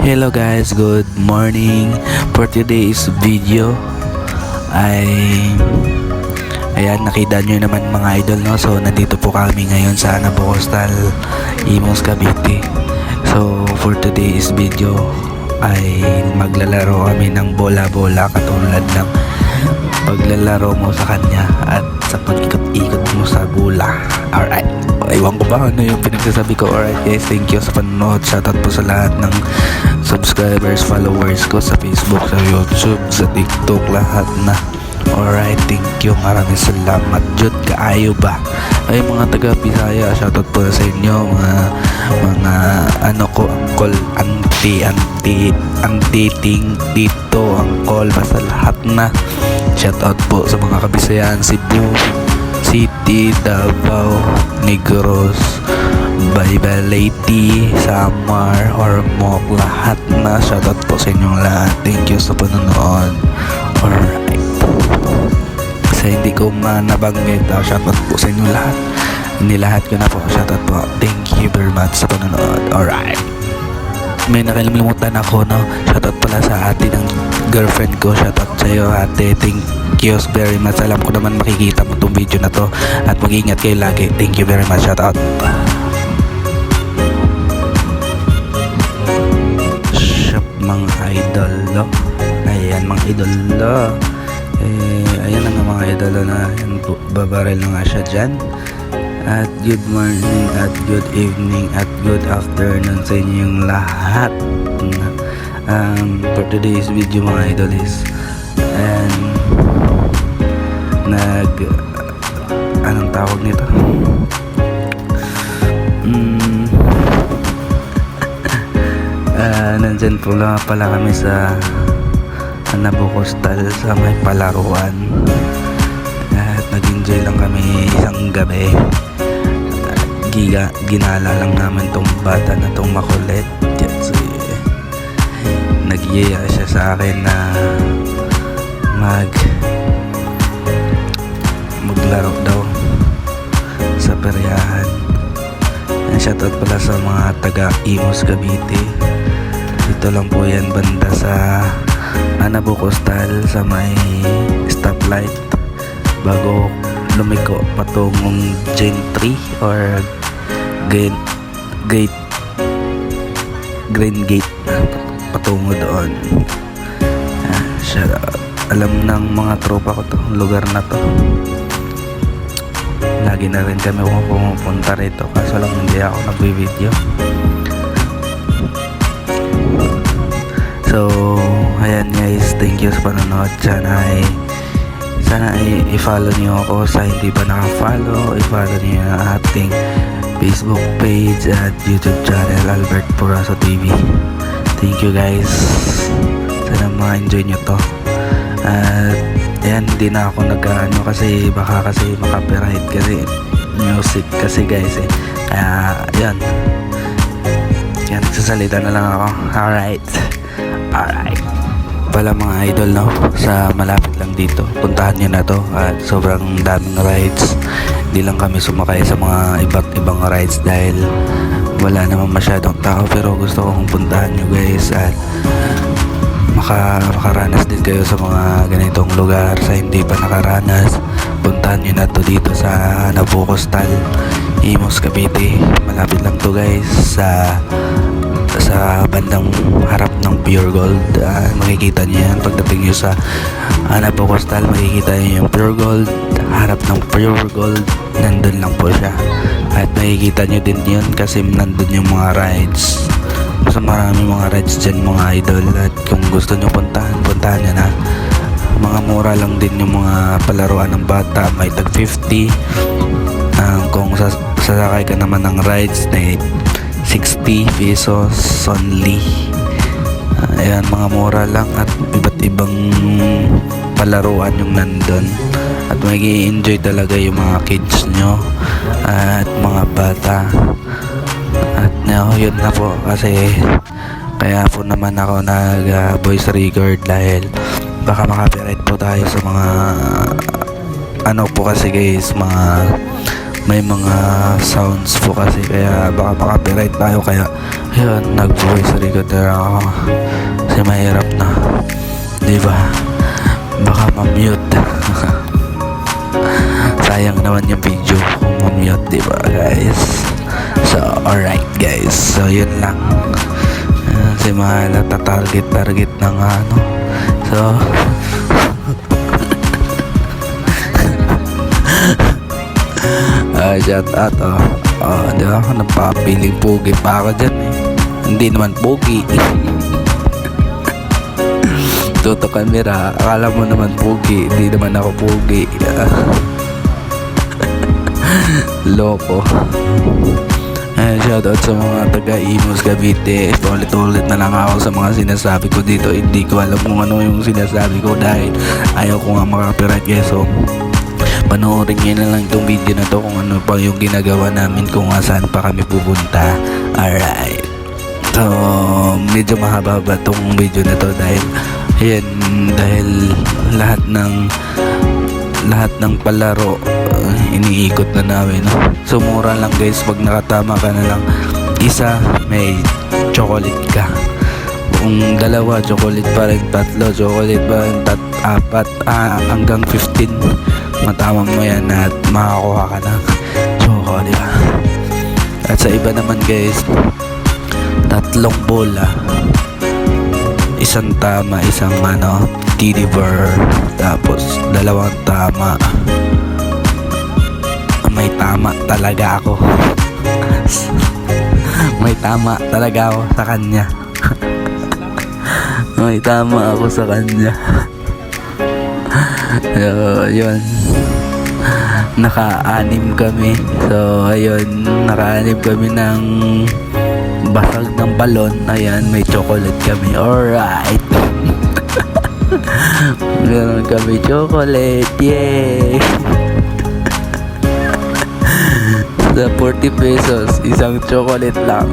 Hello guys, good morning. For today's video ay ayan, nakita nyo naman mga idol, no? So nandito po kami ngayon sa Anabo Coastal, Imus, Cavite. So for today's video ay maglalaro kami ng bola-bola katulad ng paglalaro mo sa kanya at sa pag-ikot-ikot mo sa bola. Alright, ewan ko ba ano yung pinagsasabi ko. Alright guys, thank you sa panonood. Shoutout po sa lahat ng subscribers, followers ko sa Facebook, sa YouTube, sa TikTok, lahat na. Alright, thank you, maraming salamat. Jud kaayo ba? Ay mga taga Bisaya, shoutout po sa inyo, mga ano ko, uncle, antiting dito, uncle, basta lahat na. Shoutout po sa mga Kabisayan, Cebu City, Davao, Negros, Baybalete, Samar, Ormoc, lahat na. Shoutout po sa inyong lahat. Thank you sa panonood. Alright, kasi hindi ko nabanggit, shoutout po sa inyong lahat. Nilahat ko na po. Shoutout po. Thank you very much sa panonood. Alright, may nakalimutan ako, no? Shoutout pala sa ate ng girlfriend ko. Shoutout sa iyo, ate. Thank you very much. Alam ko naman makikita mo tong video na to at mag-ingat kayo lagi. Thank you very much. Shoutout. Shop mga idol, no? Ayan mga idol, no? Ayan na nga mga idol, na babaril na nga siya dyan. At good morning, at good evening, at good afternoon sa inyong lahat. For today's video mga idol is anong tawag nito? Nandyan po lang pala kami sa Anabo Coastal sa may palaruan at nag-enjoy lang kami isang gabi. Ginala lang namin tong bata na tong makulit. So, nagyaya siya sa akin na maglaro daw sa peryahan. Shoutout pala sa mga taga Imus, Cavite. Dito lang po yan banda sa Anabo Coastal sa may stoplight bago lumiko patungong Gentry or Green Gate patungo doon. Alam ng mga tropa ko to lugar na to. Lagi na rin kami pumupunta rito, kaso lang hindi ako nagbi-video. So ayan guys, thank you sa panonood. Sana ay i-follow niyo ako sa hindi pa naka-follow. I-follow niyo ang ating Facebook page at YouTube channel, Albert Puraso TV. Thank you guys. Sana ma-enjoy nyo to. At ayan, hindi na ako nag-ano kasi baka kasi makapiright kasi music kasi guys kaya yan nagsasalita na lang ako. Alright pala mga idol, no? Sa malapit lang dito, puntahan nyo na to at sobrang daming rides. Hindi lang kami sumakay sa mga iba't ibang rides dahil wala naman masyadong tao, pero gusto kong puntahan nyo guys at makaranas din kayo sa mga ganitong lugar. Sa hindi pa nakaranas, puntahan nyo na to dito sa Anabo Coastal, Imus, Cavite. Malapit lang to guys, sa bandang harap ng Pure Gold. Makikita nyo yan pagdating nyo sa Anabo Coastal. Makikita nyo yung Pure Gold, harap ng Pure Gold, nandun lang po siya. At makikita nyo din yun kasi nandun yung mga rides. Basta marami mga rides dyan mga idol, at kung gusto nyo puntahan nyo na. Mga mura lang din yung mga palaruan ng bata, may tag 50. Kung sasakay ka naman ng rides na 60 pesos only. Ayan, mga mura lang at iba't ibang palaruan yung nandun. At mag-i-enjoy talaga yung mga kids nyo at mga bata. At yun na po, kasi kaya po naman ako nag voice record dahil baka makapiright po tayo sa mga ano po kasi guys, mga may mga sounds po kasi, kaya baka copyright tayo, kaya ayun, nag-voice recorder ako kasi mahirap na, diba, baka ma-mute. Sayang naman yung video kung ma-mute, diba guys. So alright guys, so yun lang. Si Mahal target ng ano, so shout out, di ba, napapiling pugi pa ako dyan eh. Hindi naman pugi. Toto camera, akala mo naman pugi, hindi naman ako pugi. Loko. Shout out sa mga taga Imus Cavite. Ulit-ulit na lang ako sa mga sinasabi ko dito. Hindi ko alam kung ano yung sinasabi ko dahil ayaw ko nga makapiright guys. So panoorin nyo na lang itong video na to kung ano pa yung ginagawa namin, kung saan pa kami pupunta. Alright, so medyo mahaba ba itong video na to dahil yan, dahil lahat ng palaro iniikot na namin, no? So mura lang guys, pag nakatama ka na lang isa, may chocolate ka. Kung dalawa, chocolate pa rin. Tatlo, chocolate pa rin. Apat, hanggang 15 matama mo yan at makakuha ka ng chocolate. At sa iba naman guys, 3 bola, isang tama, isang teddy bear, tapos 2 tama. May tama talaga ako. May tama talaga ako sa kanya. May tama ako sa kanya. Yun, naka-anim kami. So ayun, naka-anim kami ng basag ng balon. Ayan, may chocolate kami. Alright. Meron kami chocolate. Yay. Sa 40 pesos, isang chocolate lang.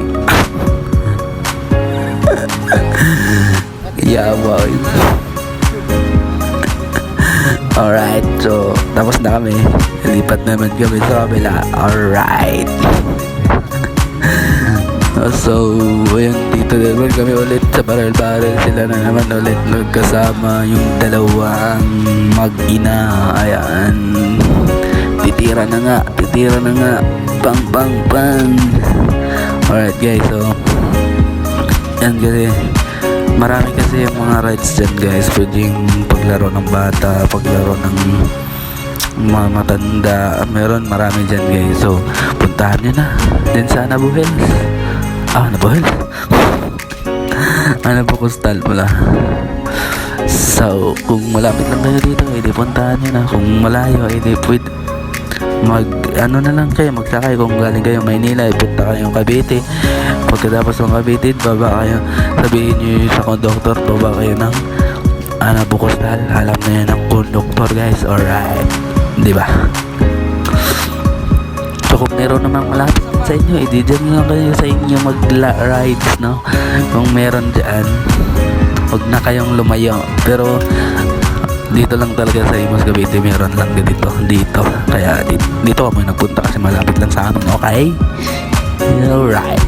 Yawa. Alright, so tapos na kami. Lipat naman kami sa kabila. Alright. So ayun, dito naman kami ulit sa barrel-barrel. Sila na naman ulit nagkasama, yung dalawang mag-ina. Ayan, titira na nga. Pang. Alright guys, so yan, kasi marami kasi yung mga rides dyan guys. Pwedeng paglaro ng bata, paglaro ng mga matanda, marami dyan guys. So puntahan nyo na din sa Anabuhel. Anabuhel Anabukustal pala. So kung malapit lang kayo dito, edi puntahan nyo na. Kung malayo, edi pwede na lang kayo, magsakay. Kung galing kayo Maynila, ipunta kayong Cavite. Pagkatapos ng Cavite, baba kayo, sabihin nyo sa conductor, baba kayo ng Anabukustal. Alam na yan ang conductor guys. Alright, diba? So kung meron namang malapit sa inyo, edi dyan lang kayo sa inyo mag-rides, no? Kung meron dyan, huwag na kayong lumayo. Pero dito lang talaga sa Imus Cavite, meron lang dito. Kaya dito kami nagpunta kasi malapit lang sa amin. Okay? Alright.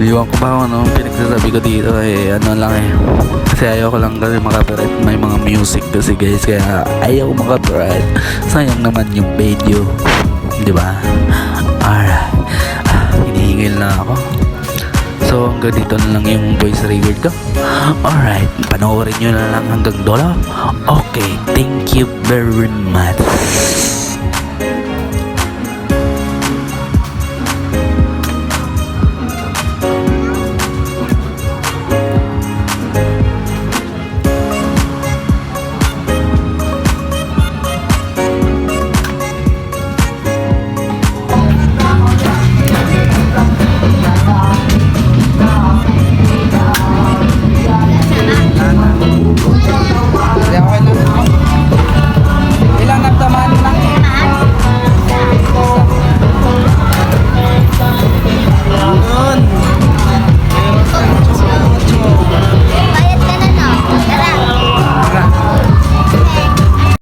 Iwan ko ba kung anong pinagsasabi ko dito kasi ayaw ko lang kasi makapiright. May mga music kasi guys, kaya ayaw makapiright. Sayang naman yung video, diba? Alright, hinihingil na ako. So hanggang dito na lang yung voice record ko. Alright, panoorin nyo na lang hanggang dulo. Okay, thank you very much.